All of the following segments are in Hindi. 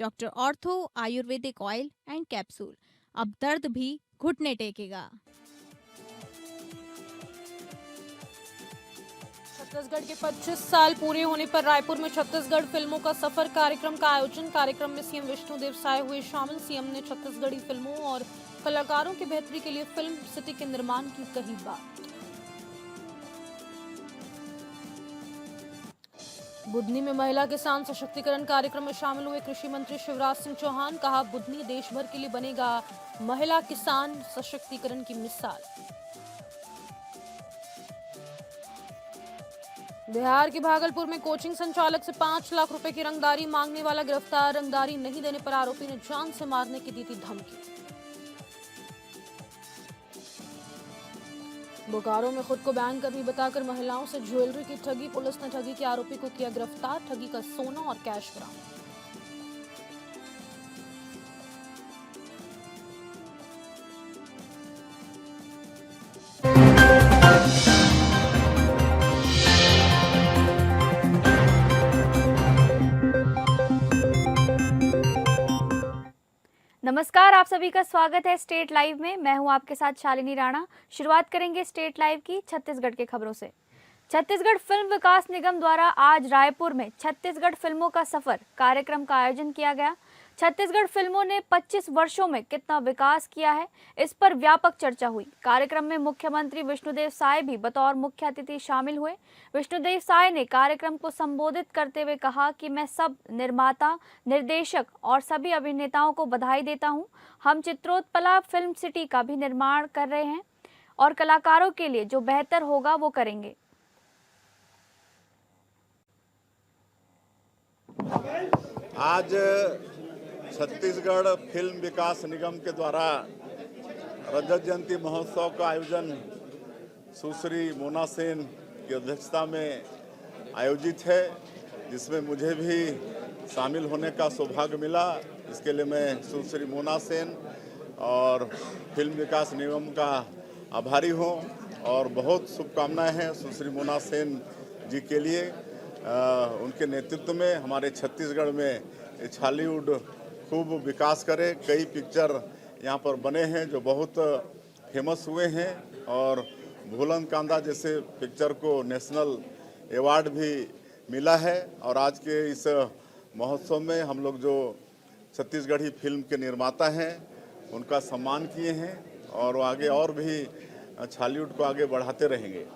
Doctor ortho Ayurvedic oil and capsule. अब दर्द भी घुटने टेकेगा। छत्तीसगढ़ के 25 साल पूरे होने पर रायपुर में छत्तीसगढ़ फिल्मों का सफर कार्यक्रम का आयोजन। कार्यक्रम में सीएम विष्णुदेव साय हुए शामिल। सीएम ने छत्तीसगढ़ी फिल्मों और कलाकारों की बेहतरी के लिए फिल्म सिटी के निर्माण की कही बात। बुधनी में महिला किसान सशक्तिकरण कार्यक्रम में शामिल हुए कृषि मंत्री शिवराज सिंह चौहान। कहा, बुधनी देश भर के लिए बनेगा महिला किसान सशक्तिकरण की मिसाल। बिहार के भागलपुर में कोचिंग संचालक से 5 लाख रुपए की रंगदारी मांगने वाला गिरफ्तार। रंगदारी नहीं देने पर आरोपी ने जान से मारने की दी थी धमकी। बोकारो में खुद को बैंक कर्मी बताकर महिलाओं से ज्वेलरी की ठगी। पुलिस ने ठगी के आरोपी को किया गिरफ्तार। ठगी का सोना और कैश बरामद। नमस्कार, आप सभी का स्वागत है स्टेट लाइव में। मैं हूं आपके साथ शालिनी राणा। शुरुआत करेंगे स्टेट लाइव की छत्तीसगढ़ के खबरों से। छत्तीसगढ़ फिल्म विकास निगम द्वारा आज रायपुर में छत्तीसगढ़ फिल्मों का सफर कार्यक्रम का आयोजन किया गया। छत्तीसगढ़ फिल्मों ने 25 वर्षों में कितना विकास किया है, इस पर व्यापक चर्चा हुई। कार्यक्रम में मुख्यमंत्री विष्णुदेव साय भी बतौर मुख्य अतिथि शामिल हुए। विष्णुदेव साय ने कार्यक्रम को संबोधित करते हुए कहा कि मैं सब निर्माता, निर्देशक और सभी अभिनेताओं को बधाई देता हूं। हम चित्रोत्पला फिल्म सिटी का भी निर्माण कर रहे हैं और कलाकारों के लिए जो बेहतर होगा वो करेंगे। आज छत्तीसगढ़ फिल्म विकास निगम के द्वारा रजत जयंती महोत्सव का आयोजन सुश्री मोना सेन की अध्यक्षता में आयोजित है, जिसमें मुझे भी शामिल होने का सौभाग्य मिला। इसके लिए मैं सुश्री मोना सेन और फिल्म विकास निगम का आभारी हूँ और बहुत शुभकामनाएं हैं सुश्री मोना सेन जी के लिए। उनके नेतृत्व में हमारे छत्तीसगढ़ में छालीवुड खूब विकास करे। कई पिक्चर यहाँ पर बने हैं जो बहुत फेमस हुए हैं और भूलन कांदा जैसे पिक्चर को नेशनल अवार्ड भी मिला है। और आज के इस महोत्सव में हम लोग जो छत्तीसगढ़ी फिल्म के निर्माता हैं उनका सम्मान किए हैं और आगे और भी छालीवुड को आगे बढ़ाते रहेंगे।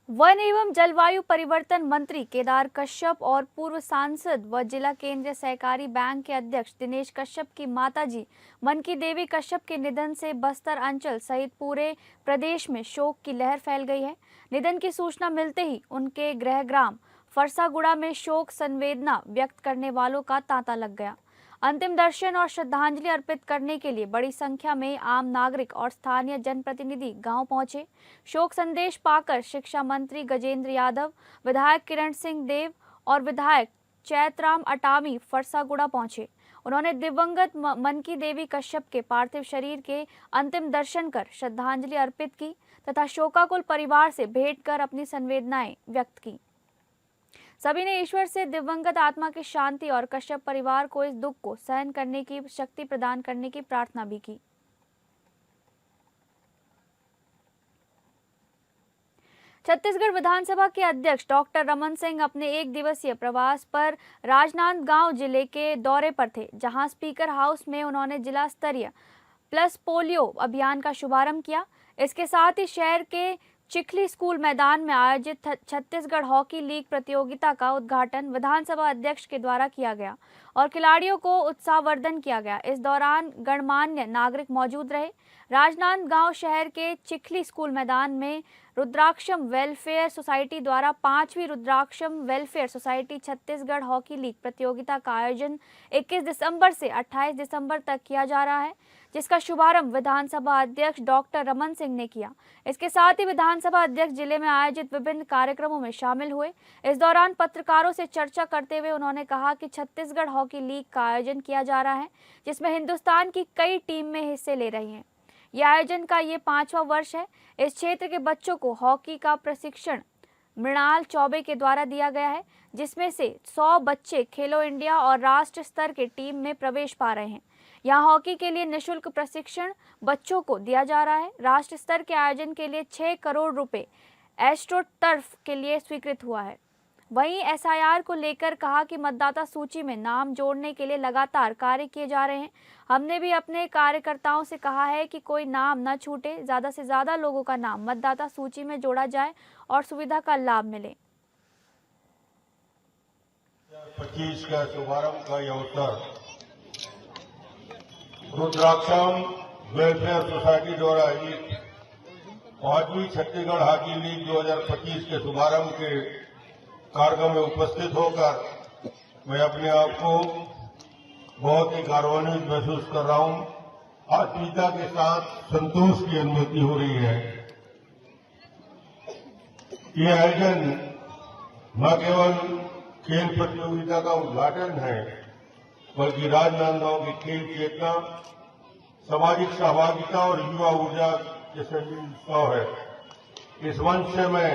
वन एवं जलवायु परिवर्तन मंत्री केदार कश्यप और पूर्व सांसद व जिला केंद्रीय सहकारी बैंक के अध्यक्ष दिनेश कश्यप की माताजी मनकी देवी कश्यप के निधन से बस्तर अंचल सहित पूरे प्रदेश में शोक की लहर फैल गई है। निधन की सूचना मिलते ही उनके गृह ग्राम फरसागुड़ा में शोक संवेदना व्यक्त करने वालों का तांता लग गया। अंतिम दर्शन और श्रद्धांजलि अर्पित करने के लिए बड़ी संख्या में आम नागरिक और स्थानीय जनप्रतिनिधि गांव पहुंचे। शोक संदेश पाकर शिक्षा मंत्री गजेंद्र यादव, विधायक किरण सिंह देव और विधायक चैतराम अटामी फरसागुड़ा पहुंचे। उन्होंने दिवंगत मनकी देवी कश्यप के पार्थिव शरीर के अंतिम दर्शन कर श्रद्धांजलि अर्पित की तथा शोकाकुल परिवार से भेंट कर अपनी संवेदनाएं व्यक्त की। सभी ने ईश्वर से दिवंगत आत्मा की शांति और कश्यप परिवार को इस दुख को सहन करने की शक्ति प्रदान करने की प्रार्थना भी की। छत्तीसगढ़ विधानसभा के अध्यक्ष डॉक्टर रमन सिंह अपने एक दिवसीय प्रवास पर राजनांदगांव जिले के दौरे पर थे, जहां स्पीकर हाउस में उन्होंने जिला स्तरीय प्लस पोलियो अभियान का शुभारंभ किया। इसके साथ ही शहर के चिखली स्कूल मैदान में आयोजित छत्तीसगढ़ हॉकी लीग प्रतियोगिता का उद्घाटन विधानसभा अध्यक्ष के द्वारा किया गया और खिलाड़ियों को उत्साहवर्धन किया गया। इस दौरान गणमान्य नागरिक मौजूद रहे। राजनांदगांव शहर के चिखली स्कूल मैदान में रुद्राक्षम वेलफेयर सोसाइटी द्वारा 5वीं Rudraksham welfare society Chhattisgarh hockey league प्रतियोगिता का आयोजन 21 दिसंबर से 28 दिसंबर तक किया जा रहा है, जिसका शुभारंभ विधानसभा अध्यक्ष डॉक्टर रमन सिंह ने किया। इसके साथ ही विधानसभा अध्यक्ष जिले में आयोजित विभिन्न कार्यक्रमों में शामिल हुए। इस दौरान पत्रकारों से चर्चा करते हुए उन्होंने कहा कि छत्तीसगढ़ हॉकी लीग का आयोजन किया जा रहा है, जिसमें हिंदुस्तान की कई टीम में हिस्से ले रही हैं। यह आयोजन का ये 5वां वर्ष है। इस क्षेत्र के बच्चों को हॉकी का प्रशिक्षण मृणाल चौबे के द्वारा दिया गया है, जिसमें से 100 बच्चे खेलो इंडिया और राष्ट्र स्तर के टीम में प्रवेश पा रहे हैं। यहाँ हॉकी के लिए निःशुल्क प्रशिक्षण बच्चों को दिया जा रहा है। राष्ट्र स्तर के आयोजन के लिए 6 करोड़ रुपए एस्ट्रो टर्फ के लिए स्वीकृत हुआ है। वहीं एसआईआर को लेकर कहा कि मतदाता सूची में नाम जोड़ने के लिए लगातार कार्य किए जा रहे हैं। हमने भी अपने कार्यकर्ताओं से कहा है कि कोई नाम न छूटे, ज़्यादा से ज़्यादा लोगों का नाम मतदाता सूची में जोड़ा जाए और सुविधा का लाभ मिले। 25 का शुभारंभ का यह अवसर रुद्राक्षम वेलफेयर सोसाइटी द्वारा आयोजित 5वीं छत्तीसगढ़ हॉकी लीग 2025 के शुभारंभ के कार्यक्रम में उपस्थित होकर मैं अपने आप को बहुत ही गौरवान्वित महसूस कर रहा हूं। आत्मीयता के साथ संतोष की अनुभूति हो रही है। ये आयोजन न केवल खेल प्रतियोगिता का उद्घाटन है, बल्कि राजनांदगांव की खेल चेतना, सामाजिक सहभागिता और युवा ऊर्जा के संयोजन उत्सव है। इस मंच से मैं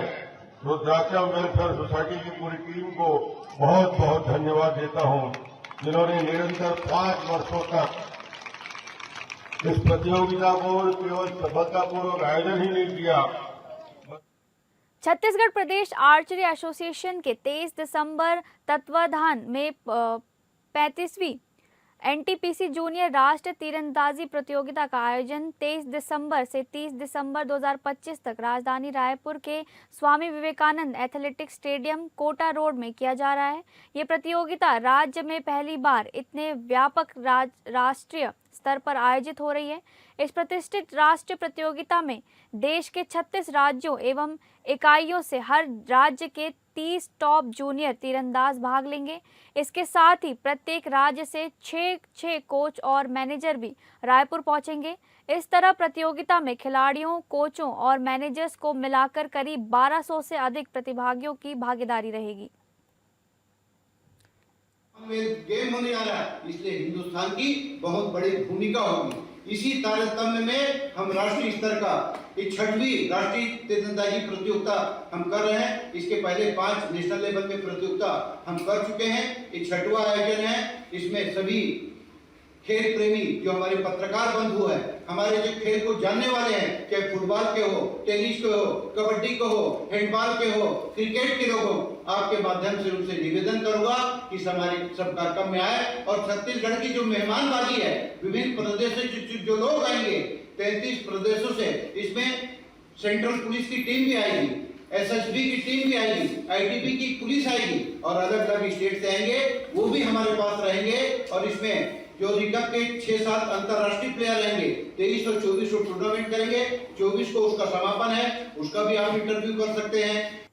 रुद्राक्षम वेलफेयर सोसाइटी की पूरी टीम को बहुत बहुत धन्यवाद देता हूं, जिन्होंने निरंतर 5 वर्षों तक इस प्रतियोगिता को केवल सफलतापूर्वक आयोजन ही नहीं किया। छत्तीसगढ़ प्रदेश आर्चरी एसोसिएशन के 23 दिसंबर तत्वाधान में 35वीं एनटीपीसी जूनियर राष्ट्रीय तीरंदाजी प्रतियोगिता का आयोजन 23 दिसंबर से 30 दिसंबर 2025 तक राजधानी रायपुर के Swami Vivekananda athletics stadium Kota road में किया जा रहा है। ये प्रतियोगिता राज्य में पहली बार इतने व्यापक राष्ट्रीय स्तर पर आयोजित हो रही है। इस प्रतिष्ठित राष्ट्रीय प्रतियोगिता में देश के 36 राज्यों एवं इकाइयों से हर राज्य के 30 टॉप जूनियर तीरंदाज भाग लेंगे। इसके साथ ही प्रत्येक राज्य से 6 कोच और मैनेजर भी रायपुर पहुंचेंगे। इस तरह प्रतियोगिता में खिलाड़ियों, कोचों और मैनेजर्स को मिलाकर करीब 1200 से अधिक प्रतिभागियों की भागीदारी रहेगी। गेम होने जा रहा है, इसलिए हिंदुस्तान की बहुत बड़ी भूमिका होगी। इसी तारतम्य में हम राष्ट्रीय स्तर का ये 6वीं राष्ट्रीय तीरंदाजी प्रतियोगिता हम कर रहे हैं। इसके पहले 5 नेशनल लेवल में प्रतियोगिता हम कर चुके हैं। ये 6वां आयोजन है। इसमें सभी खेल प्रेमी जो हमारे पत्रकार बंधु है, हमारे जो खेल को जानने वाले हैं, चाहे फुटबॉल के हो, टेनिस के हो, कबड्डी के हो, हैंडबॉल के हो, क्रिकेट के लोग हो, आपके माध्यम से उनसे निवेदन करूंगा कि हमारे सब कार्यक्रम में आए। और छत्तीसगढ़ की जो मेहमानबाजी है, विभिन्न प्रदेशों से जो लोग आएंगे, 33 प्रदेशों से, इसमें सेंट्रल पुलिस की टीम भी आएगी, एसएसबी की टीम भी आएगी, आईटीबी की पुलिस आएगी और अलग अलग स्टेट से आएंगे, वो भी हमारे पास रहेंगे। और इसमें जो रिकप के 6-7 अंतरराष्ट्रीय प्लेयर रहेंगे, 23 और 24 को टूर्नामेंट करेंगे। 24 को उसका समापन है, उसका भी आप इंटरव्यू कर सकते हैं।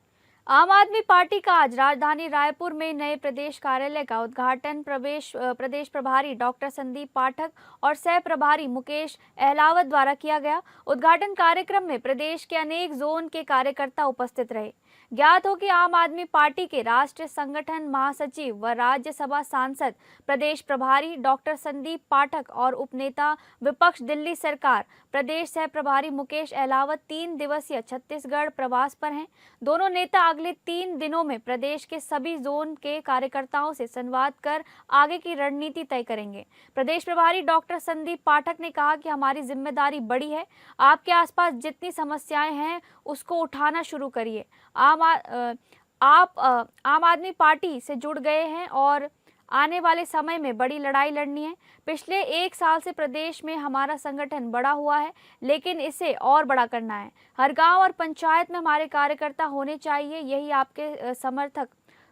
आम आदमी पार्टी का आज राजधानी रायपुर में नए प्रदेश कार्यालय का उद्घाटन प्रदेश प्रभारी डॉक्टर संदीप पाठक और सह प्रभारी मुकेश अहलावत द्वारा किया गया। उद्घाटन कार्यक्रम में प्रदेश के अनेक जोन के कार्यकर्ता उपस्थित रहे। ज्ञात हो कि आम आदमी पार्टी के राष्ट्रीय संगठन महासचिव व राज्यसभा सांसद प्रदेश प्रभारी डॉक्टर संदीप पाठक और उपनेता विपक्ष दिल्ली सरकार प्रदेश सह प्रभारी मुकेश अहलावत 3 दिवसीय छत्तीसगढ़ प्रवास पर हैं। दोनों नेता अगले 3 दिनों में प्रदेश के सभी जोन के कार्यकर्ताओं से संवाद कर आगे की रणनीति तय करेंगे। प्रदेश प्रभारी डॉक्टर संदीप पाठक ने कहा कि हमारी जिम्मेदारी बड़ी है, आपके आसपास जितनी समस्याएं हैं उसको उठाना शुरू करिए। आप आम आदमी पार्टी से जुड़ गए हैं और आने वाले समय में बड़ी लड़ाई लड़नी है। पिछले 1 साल से प्रदेश में हमारा संगठन बड़ा हुआ है, लेकिन इसे और बड़ा करना है। हर गांव और पंचायत में हमारे कार्यकर्ता होने चाहिए, यही आपके समर्थक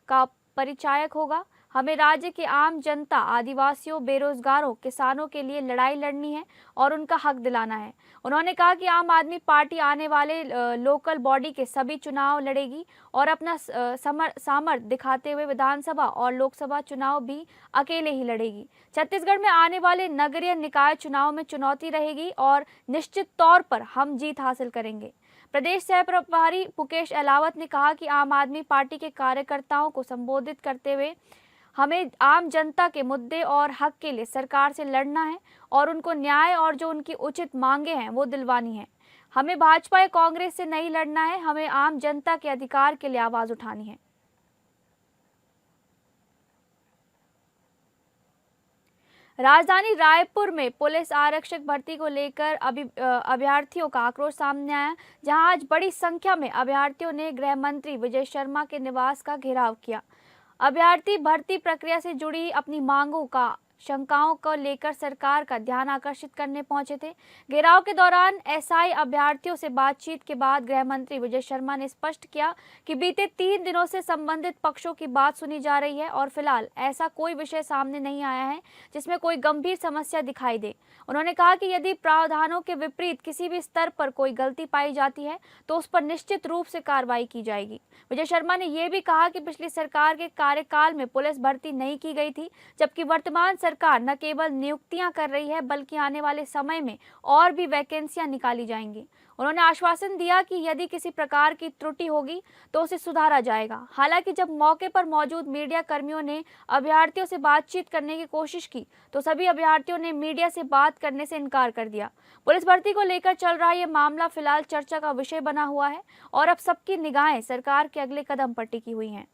का परिचायक होगा। हमें राज्य के आम जनता, आदिवासियों, बेरोजगारों, किसानों के लिए लड़ाई लड़नी है और उनका हक दिलाना है। उन्होंने कहा कि आम आदमी पार्टी आने वाले लोकल बॉडी के सभी चुनाव लड़ेगी और अपना सामर्थ्य दिखाते हुए विधानसभा और लोकसभा चुनाव भी अकेले ही लड़ेगी। छत्तीसगढ़ में आने वाले नगरीय निकाय चुनाव में चुनौती रहेगी और निश्चित तौर पर हम जीत हासिल करेंगे। प्रदेश सह प्रभारी मुकेश अहलावत ने कहा कि आम आदमी पार्टी के कार्यकर्ताओं को संबोधित करते हुए हमें आम जनता के मुद्दे और हक के लिए सरकार से लड़ना है और उनको न्याय और जो उनकी उचित मांगे हैं वो दिलवानी है। हमें भाजपा या कांग्रेस से नहीं लड़ना है, हमें आम जनता के अधिकार के लिए आवाज उठानी है। राजधानी रायपुर में पुलिस आरक्षक भर्ती को लेकर अभ्यर्थियों का आक्रोश सामने आया, जहां आज बड़ी संख्या में अभ्यर्थियों ने गृह मंत्री विजय शर्मा के निवास का घेराव किया। अभ्यर्थी भर्ती प्रक्रिया से जुड़ी अपनी मांगों का शंकाओं को लेकर सरकार का ध्यान आकर्षित करने पहुंचे थे। घेराव के दौरान एसआई अभ्यर्थियों से बातचीत के बाद गृह मंत्री विजय शर्मा ने स्पष्ट किया कि बीते 3 दिनों से संबंधित पक्षों की बात सुनी जा रही है और फिलहाल ऐसा कोई विषय सामने नहीं आया है जिसमें कोई गंभीर समस्या दिखाई दे। उन्होंने कहा कि यदि प्रावधानों के विपरीत किसी भी स्तर पर कोई गलती पाई जाती है तो उस पर निश्चित रूप से कार्रवाई की जाएगी। विजय शर्मा ने यह भी कहा कि पिछली सरकार के कार्यकाल में पुलिस भर्ती नहीं की गई थी, जबकि वर्तमान सरकार न केवल नियुक्तियां कर रही है बल्कि आने वाले समय में और भी वैकेंसियां निकाली जाएंगी। उन्होंने आश्वासन दिया कि यदि किसी प्रकार की त्रुटि होगी तो उसे सुधारा जाएगा। हालांकि जब मौके पर मौजूद मीडिया कर्मियों ने अभ्यर्थियों से बातचीत करने की कोशिश की तो सभी अभ्यर्थियों ने मीडिया से बात करने से इनकार कर दिया। पुलिस भर्ती को लेकर चल रहा ये मामला फिलहाल चर्चा का विषय बना हुआ है और अब सबकी निगाहें सरकार के अगले कदम पर टिकी हुई हैं।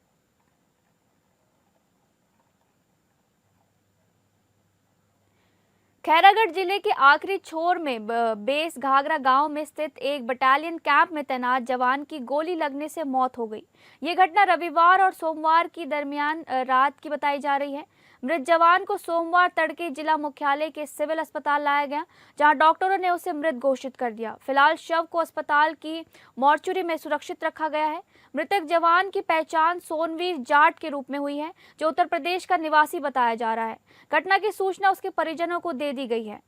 खैरागढ़ जिले के आखिरी छोर में बेस घाघरा गांव में स्थित एक बटालियन कैंप में तैनात जवान की गोली लगने से मौत हो गई। ये घटना रविवार और सोमवार की दरमियान रात की बताई जा रही है। मृत जवान को सोमवार तड़के जिला मुख्यालय के सिविल अस्पताल लाया गया, जहां डॉक्टरों ने उसे मृत घोषित कर दिया। फिलहाल शव को अस्पताल की मॉर्चुरी में सुरक्षित रखा गया है। मृतक जवान की पहचान सोनवीर जाट के रूप में हुई है, जो उत्तर प्रदेश का निवासी बताया जा रहा है। घटना की सूचना उसके परिजनों को दे दी गई है।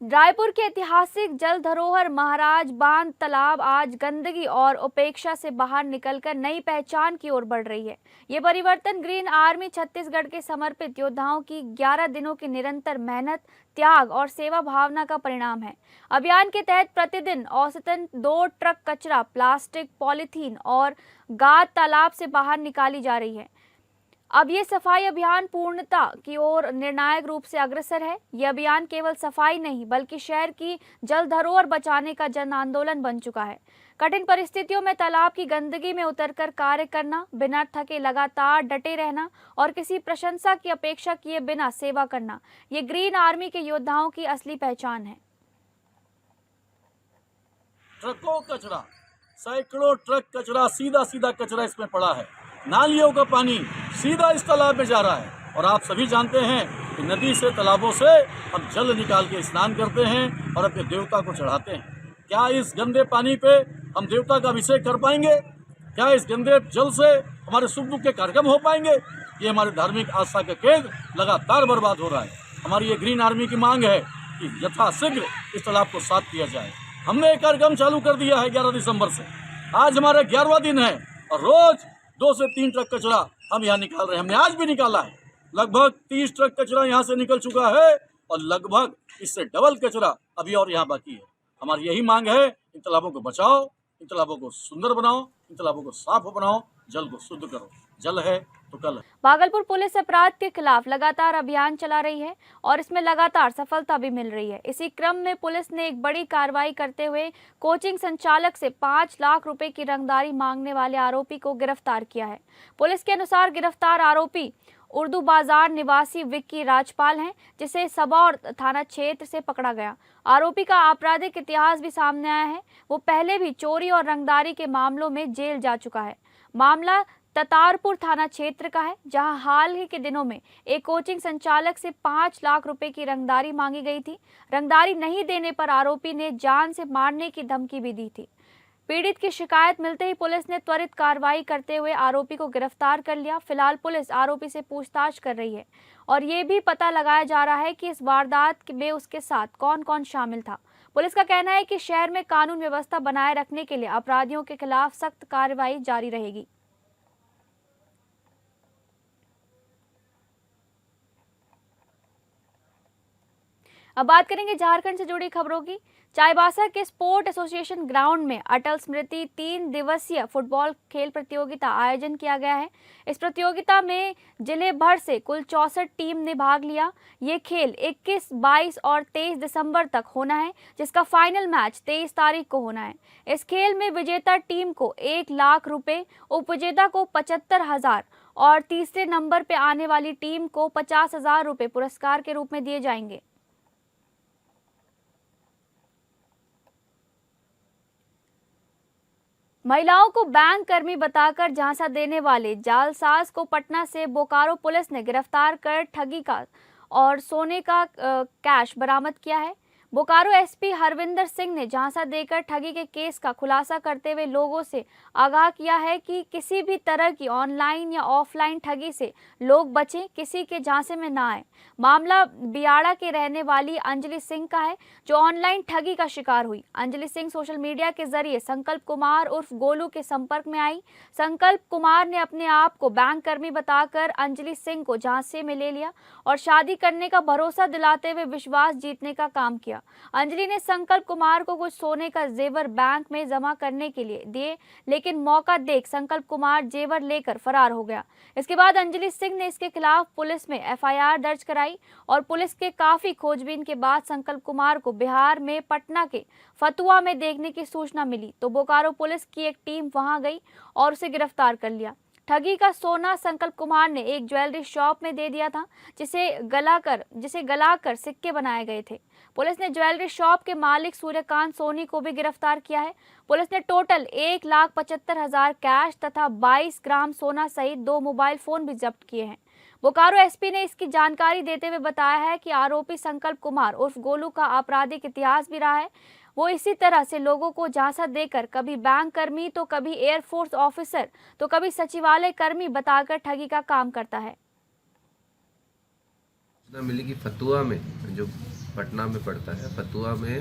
रायपुर के ऐतिहासिक जल धरोहर महाराज बांध तालाब आज गंदगी और उपेक्षा से बाहर निकलकर नई पहचान की ओर बढ़ रही है। ये परिवर्तन ग्रीन आर्मी छत्तीसगढ़ के समर्पित योद्धाओं की 11 दिनों की निरंतर मेहनत, त्याग और सेवा भावना का परिणाम है। अभियान के तहत प्रतिदिन औसतन 2 ट्रक कचरा, प्लास्टिक, पॉलीथीन और गाद तालाब से बाहर निकाली जा रही है। अब ये सफाई अभियान पूर्णता की ओर निर्णायक रूप से अग्रसर है। यह अभियान केवल सफाई नहीं बल्कि शहर की जल धरोहर बचाने का जन आंदोलन बन चुका है। कठिन परिस्थितियों में तालाब की गंदगी में उतरकर कार्य करना, बिना थके लगातार डटे रहना और किसी प्रशंसा की अपेक्षा किए बिना सेवा करना, ये ग्रीन आर्मी के योद्धाओं की असली पहचान है। ट्रकों कचरा, सैकड़ों ट्रक कचरा, सीधा कचरा इसमें पड़ा है। नालियों का पानी सीधा इस तालाब में जा रहा है और आप सभी जानते हैं कि नदी से, तालाबों से हम जल निकाल के स्नान करते हैं और अपने देवता को चढ़ाते हैं। क्या इस गंदे पानी पे हम देवता का अभिषेक कर पाएंगे? क्या इस गंदे जल से हमारे सुख दुख के कार्यक्रम हो पाएंगे? ये हमारे धार्मिक आस्था का केंद्र लगातार बर्बाद हो रहा है। हमारी ये ग्रीन आर्मी की मांग है कि यथाशीघ्र इस तालाब को साफ किया जाए। हमने एक कार्यक्रम चालू कर दिया है 11 दिसंबर से। आज हमारा 11वां दिन है और रोज 2 से 3 ट्रक कचरा हम यहाँ निकाल रहे हैं। हमने आज भी निकाला है। लगभग 30 ट्रक कचरा यहाँ से निकल चुका है और लगभग इससे डबल कचरा अभी और यहाँ बाकी है। हमारी यही मांग है, इन तालाबों को बचाओ, इन तालाबों को सुंदर बनाओ, इन तालाबों को साफ बनाओ, जल को शुद्ध करो। जल है तो कल है। भागलपुर पुलिस अपराध के खिलाफ लगातार अभियान चला रही है और इसमें लगातार सफलता भी मिल रही है। इसी क्रम में पुलिस ने एक बड़ी कार्रवाई करते हुए कोचिंग संचालक से 5 लाख रुपए की रंगदारी मांगने वाले आरोपी को गिरफ्तार किया है। पुलिस के अनुसार गिरफ्तार आरोपी उर्दू बाजार निवासी विक्की राजपाल हैं, जिसे सबौर थाना क्षेत्र से पकड़ा गया। आरोपी का आपराधिक इतिहास भी सामने आया है। वो पहले भी चोरी और रंगदारी के मामलों में जेल जा चुका है। मामला ततारपुर थाना क्षेत्र का है, जहां हाल ही के दिनों में एक कोचिंग संचालक से 5 लाख रुपए की रंगदारी मांगी गई थी। रंगदारी नहीं देने पर आरोपी ने जान से मारने की धमकी भी दी थी। पीड़ित की शिकायत मिलते ही पुलिस ने त्वरित कार्रवाई करते हुए आरोपी को गिरफ्तार कर लिया। फिलहाल पुलिस आरोपी से पूछताछ कर रही है और ये भी पता लगाया जा रहा है कि इस वारदात में उसके साथ कौन कौन शामिल था। पुलिस का कहना है कि शहर में कानून व्यवस्था बनाए रखने के लिए अपराधियों के खिलाफ सख्त कार्रवाई जारी रहेगी। अब बात करेंगे झारखंड से जुड़ी खबरों की। चाईबासा के स्पोर्ट एसोसिएशन ग्राउंड में अटल स्मृति 3 दिवसीय फुटबॉल खेल प्रतियोगिता आयोजन किया गया है। इस प्रतियोगिता में जिले भर से कुल 64 टीम ने भाग लिया। ये खेल 21, 22 और 23 दिसंबर तक होना है, जिसका फाइनल मैच 23 तारीख को होना है। इस खेल में विजेता टीम को 1 लाख रुपए, उपविजेता को 75,000 और तीसरे नंबर पे आने वाली टीम को 50,000 रुपए पुरस्कार के रूप में दिए जाएंगे। महिलाओं को बैंक कर्मी बताकर झांसा देने वाले जालसाज को पटना से बोकारो पुलिस ने गिरफ्तार कर ठगी का और सोने का कैश बरामद किया है। बोकारो एसपी हरविंदर सिंह ने झांसा देकर ठगी के केस का खुलासा करते हुए लोगों से आगाह किया है कि किसी भी तरह की ऑनलाइन या ऑफलाइन ठगी से लोग बचें, किसी के झांसे में ना आए। मामला बियाड़ा के रहने वाली अंजलि सिंह का है, जो ऑनलाइन ठगी का शिकार हुई। अंजलि सिंह सोशल मीडिया के जरिए संकल्प कुमार उर्फ गोलू के संपर्क में आई। संकल्प कुमार ने अपने आप को बैंक कर्मी बताकर अंजलि सिंह को झांसे में ले लिया और शादी करने का भरोसा दिलाते हुए विश्वास जीतने का काम किया। अंजलि ने संकल्प कुमार को कुछ सोने का जेवर बैंक में जमा करने के लिए दिए, लेकिन मौका देख संकल्प कुमार जेवर लेकर फरार हो गया। इसके बाद अंजलि सिंह ने इसके खिलाफ पुलिस में एफआईआर दर्ज कराई और पुलिस के काफी खोजबीन के बाद संकल्प कुमार को बिहार में पटना के फतुआ में देखने की सूचना मिली तो बोकारो पुलिस की एक टीम वहां गई और उसे गिरफ्तार कर लिया। ठगी का सोना संकल्प कुमार ने एक ज्वेलरी शॉप में दे दिया था, जिसे गलाकर सिक्के बनाए गए थे। पुलिस ने ज्वेलरी शॉप के मालिक सूर्यकांत सोनी को भी गिरफ्तार किया है। पुलिस ने टोटल 1,75,000 कैश तथा 22 ग्राम सोना सहित 2 मोबाइल फोन भी जब्त किए हैं। बोकारो एसपी ने इसकी जानकारी देते हुए बताया है कि आरोपी संकल्प कुमार उर्फ गोलू का आपराधिक इतिहास भी रहा है। वो इसी तरह से लोगों को झांसा देकर कभी बैंक कर्मी तो कभी एयरफोर्स ऑफिसर तो कभी सचिवालय कर्मी बताकर ठगी का काम करता है। मिली कि फतुआ में, जो पटना में पड़ता है, फतुआ में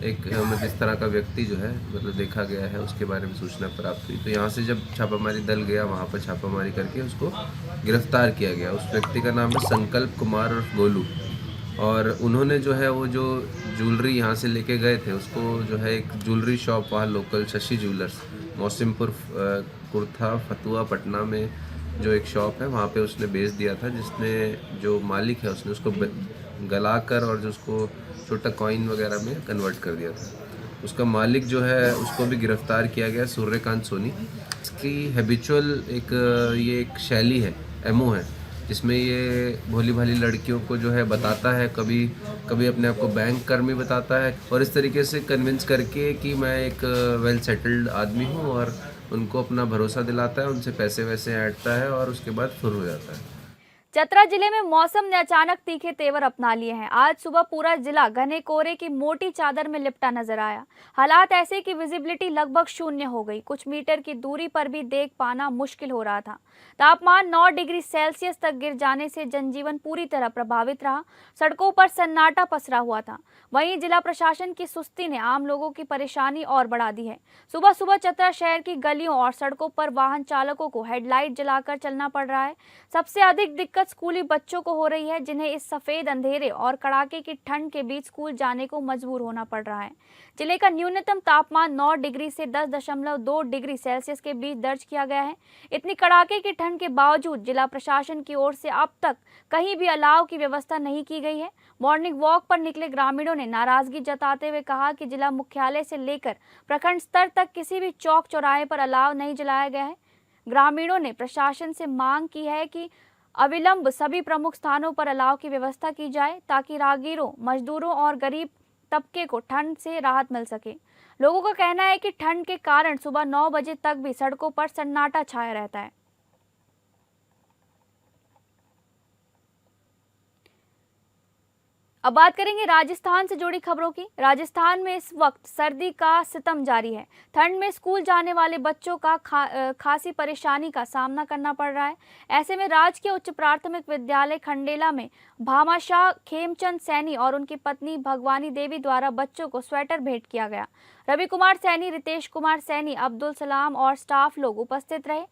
एक इस तरह का व्यक्ति जो है मतलब देखा गया है, उसके बारे में सूचना प्राप्त हुई। तो यहाँ से जब छापामारी दल गया, वहाँ पर छापामारी करके उसको गिरफ्तार किया गया। उस व्यक्ति का नाम है संकल्प कुमार और गोलू, और उन्होंने जो है वो जो ज्वेलरी यहाँ से लेके गए थे उसको जो है एक ज्वेलरी शॉप वहाँ लोकल शशि ज्वेलर्स मौसिमपुर कुर्था फतुआ पटना में जो एक शॉप है वहाँ पे उसने बेच दिया था, जिसने जो मालिक है उसने उसको गलाकर और जो उसको छोटा कॉइन वगैरह में कन्वर्ट कर दिया था। उसका मालिक जो है उसको भी गिरफ्तार किया गया, सूर्यकांत सोनी। इसकी हैबिचुअल ये एक शैली है, एमओ है, जिसमें ये भोली भाली लड़कियों को जो है बताता है, कभी कभी अपने आप को बैंक कर्मी बताता है और इस तरीके से कन्विंस करके कि मैं एक वेल सेटल्ड आदमी हूँ, और उनको अपना भरोसा दिलाता है, उनसे पैसे वैसे ऐंठता है और उसके बाद फुर हो जाता है। चतरा जिले में मौसम ने अचानक तीखे तेवर अपना लिए हैं। आज सुबह पूरा जिला घने कोहरे की मोटी चादर में लिपटा नजर आया। हालात ऐसे कि विजिबिलिटी लगभग शून्य हो गई। कुछ मीटर की दूरी पर भी देख पाना मुश्किल हो रहा था। तापमान 9 डिग्री सेल्सियस तक गिर जाने से जनजीवन पूरी तरह प्रभावित रहा। सड़कों पर सन्नाटा पसरा हुआ था। वहीं जिला प्रशासन की सुस्ती ने आम लोगों की परेशानी और बढ़ा दी है। सुबह सुबह चतरा शहर की गलियों और सड़कों पर वाहन चालकों को हेडलाइट जलाकर चलना पड़ रहा है। सबसे अधिक दिक्कत स्कूली बच्चों को हो रही है, जिन्हें इस सफेद अंधेरे और कड़ाके की ठंड के बीच स्कूल जाने को मजबूर होना पड़ रहा है। जिले का न्यूनतम तापमान 9 डिग्री से 10.2 डिग्री सेल्सियस के बीच दर्ज किया गया है। इतनी कड़ाके की ठंड के बावजूद जिला प्रशासन की ओर से अब तक कहीं भी अलाव की व्यवस्था नहीं की गई है। मॉर्निंग वॉक पर निकले ग्रामीणों ने नाराजगी जताते हुए कहा कि जिला मुख्यालय से लेकर प्रखंड स्तर तक किसी भी चौक चौराहे पर अलाव नहीं जलाया गया है। ग्रामीणों ने प्रशासन से मांग की है कि अविलंब सभी प्रमुख स्थानों पर अलाव की व्यवस्था की जाए, ताकि राहगीरों, मजदूरों और गरीब तबके को ठंड से राहत मिल सके। लोगों का कहना है कि ठंड के कारण सुबह 9 बजे तक भी सड़कों पर सन्नाटा छाया रहता है। अब बात करेंगे राजस्थान से जुड़ी खबरों की। राजस्थान में इस वक्त सर्दी का सितम जारी है। ठंड में स्कूल जाने वाले बच्चों का खासी परेशानी का सामना करना पड़ रहा है। ऐसे में राजकीय उच्च प्राथमिक विद्यालय खंडेला में भामाशाह खेमचंद सैनी और उनकी पत्नी भगवानी देवी द्वारा बच्चों को स्वेटर भेंट किया गया। रवि कुमार सैनी, रितेश कुमार सैनी, अब्दुल सलाम और स्टाफ लोग उपस्थित रहे।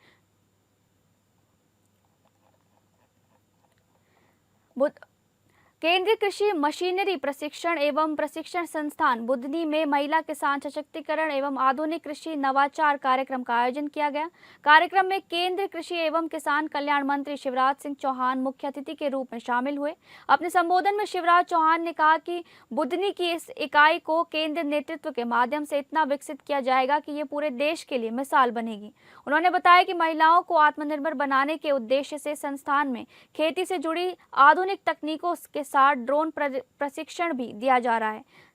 केंद्रीय कृषि मशीनरी प्रशिक्षण एवं प्रशिक्षण संस्थान बुधनी में महिला किसान सशक्तिकरण एवं आधुनिक कृषि नवाचार कार्यक्रम का आयोजन किया गया। कार्यक्रम में केंद्रीय कृषि एवं किसान कल्याण मंत्री शिवराज सिंह चौहान मुख्य अतिथि के रूप में शामिल हुए। अपने संबोधन में शिवराज चौहान ने कहा कि बुधनी की इस इकाई को केंद्रीय नेतृत्व के माध्यम से इतना विकसित किया जाएगा कि ये पूरे देश के लिए मिसाल बनेगी। उन्होंने बताया कि महिलाओं को आत्मनिर्भर बनाने के उद्देश्य से संस्थान में खेती से जुड़ी आधुनिक तकनीकों के साथ ड्रोन प्रशिक्षण भी दिया जा रहा है।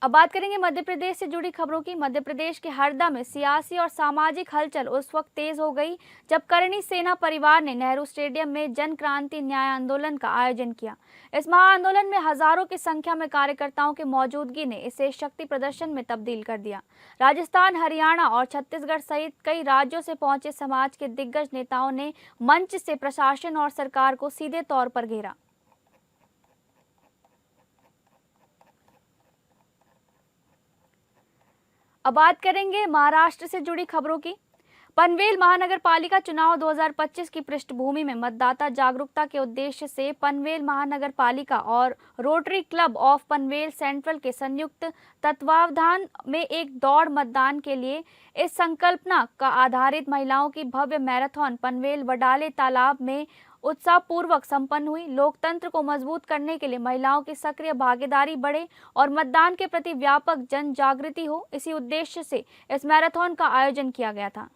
अब बात करेंगे मध्य प्रदेश से जुड़ी खबरों की। मध्य प्रदेश के हरदा में सियासी और सामाजिक हलचल उस वक्त तेज हो गई जब करणी सेना परिवार ने नेहरू स्टेडियम में जन क्रांति न्याय आंदोलन का आयोजन किया। इस महाआंदोलन में हजारों की संख्या में कार्यकर्ताओं की मौजूदगी ने इसे शक्ति प्रदर्शन में तब्दील कर दिया। राजस्थान, हरियाणा और छत्तीसगढ़ सहित कई राज्यों से पहुंचे समाज के दिग्गज नेताओं ने मंच से प्रशासन और सरकार को सीधे तौर पर घेरा। अब बात करेंगे महाराष्ट्र से जुड़ी खबरों की। पनवेल महानगर पालिका चुनाव 2025 की पृष्ठभूमि में मतदाता जागरूकता के उद्देश्य से पनवेल महानगर पालिका और rotary club of Panvel central के संयुक्त तत्वावधान में एक दौड़ मतदान के लिए इस संकल्पना का आधारित महिलाओं की भव्य मैराथन पनवेल वडाले तालाब में उत्साहपूर्वक संपन्न हुई। लोकतंत्र को मजबूत करने के लिए महिलाओं की सक्रिय भागीदारी बढ़े और मतदान के प्रति व्यापक जन जागृति हो, इसी उद्देश्य से इस मैराथन का आयोजन किया गया था।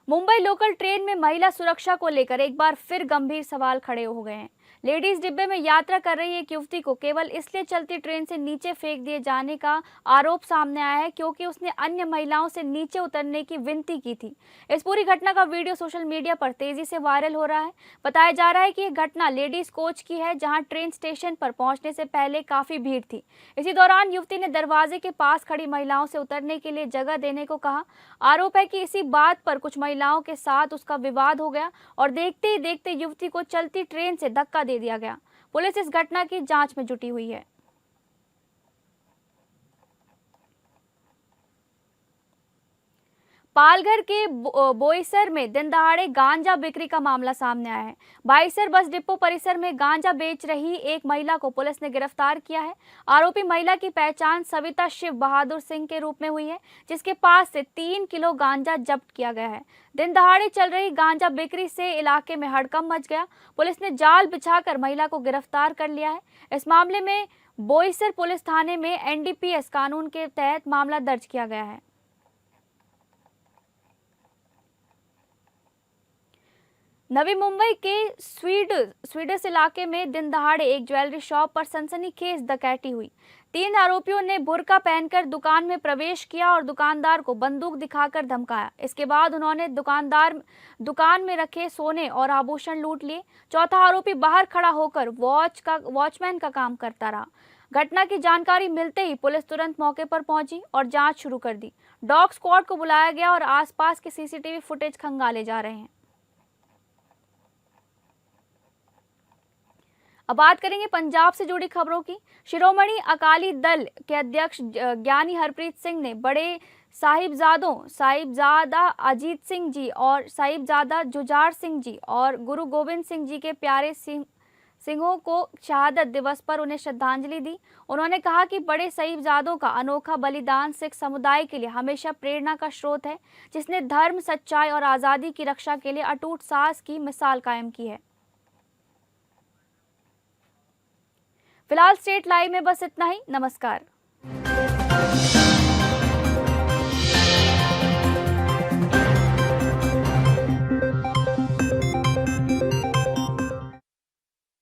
मुंबई लोकल ट्रेन में महिला सुरक्षा को लेकर एक बार फिर गंभीर सवाल खड़े हो गए हैं। लेडीज डिब्बे में यात्रा कर रही एक युवती को केवल इसलिए चलती ट्रेन से नीचे फेंक दिए जाने का आरोप सामने आया है क्योंकि उसने अन्य महिलाओं से नीचे उतरने की विनती की थी। इस पूरी घटना का वीडियो सोशल मीडिया पर तेजी से वायरल हो रहा है। बताया जा रहा है कि यह घटना लेडीज कोच की है, जहां ट्रेन स्टेशन पर पहुंचने से पहले काफी भीड़ थी। इसी दौरान युवती ने दरवाजे के पास खड़ी महिलाओं से उतरने के लिए जगह देने को कहा। आरोप है कि इसी बात पर कुछ महिलाओं के साथ उसका विवाद हो गया और देखते ही देखते युवती को चलती ट्रेन से धक्का दे दिया गया। पुलिस इस घटना की जांच में जुटी हुई है। पालघर के बोईसर में दिन दहाड़े गांजा बिक्री का मामला सामने आया है। बोईसर बस डिपो परिसर में गांजा बेच रही एक महिला को पुलिस ने गिरफ्तार किया है। आरोपी महिला की पहचान सविता शिव बहादुर सिंह के रूप में हुई है, जिसके पास से 3 किलो गांजा जब्त किया गया है। दिन दहाड़े चल रही गांजा बिक्री से इलाके में हड़कंप मच गया। पुलिस ने जाल बिछाकर महिला को गिरफ्तार कर लिया है। इस मामले में बोईसर पुलिस थाने में NDPS कानून के तहत मामला दर्ज किया गया है। नवी मुंबई के स्वीडस इलाके में दिन दहाड़े एक ज्वेलरी शॉप पर सनसनीखेज डकैती हुई। 3 आरोपियों ने बुर्का पहनकर दुकान में प्रवेश किया और दुकानदार को बंदूक दिखाकर धमकाया। इसके बाद उन्होंने दुकान में रखे सोने और आभूषण लूट लिए। चौथा आरोपी बाहर खड़ा होकर वॉचमैन का काम करता रहा। घटना की जानकारी मिलते ही पुलिस तुरंत मौके पर पहुंची और जांच शुरू कर दी। डॉग स्क्वाड को बुलाया गया और आसपास के CCTV फुटेज खंगाले जा रहे हैं। अब बात करेंगे पंजाब से जुड़ी खबरों की। शिरोमणि अकाली दल के अध्यक्ष ज्ञानी हरप्रीत सिंह ने बड़े साहिबजादा अजीत सिंह जी और साहिबजादा जुझार सिंह जी और गुरु गोविंद सिंह जी के प्यारे सिंहों को शहादत दिवस पर उन्हें श्रद्धांजलि दी। उन्होंने कहा कि बड़े साहिबजादों का अनोखा बलिदान सिख समुदाय के लिए हमेशा प्रेरणा का स्रोत है, जिसने धर्म, सच्चाई और आज़ादी की रक्षा के लिए अटूट साहस की मिसाल कायम की है। फिलहाल स्टेट लाइव में बस इतना ही। नमस्कार।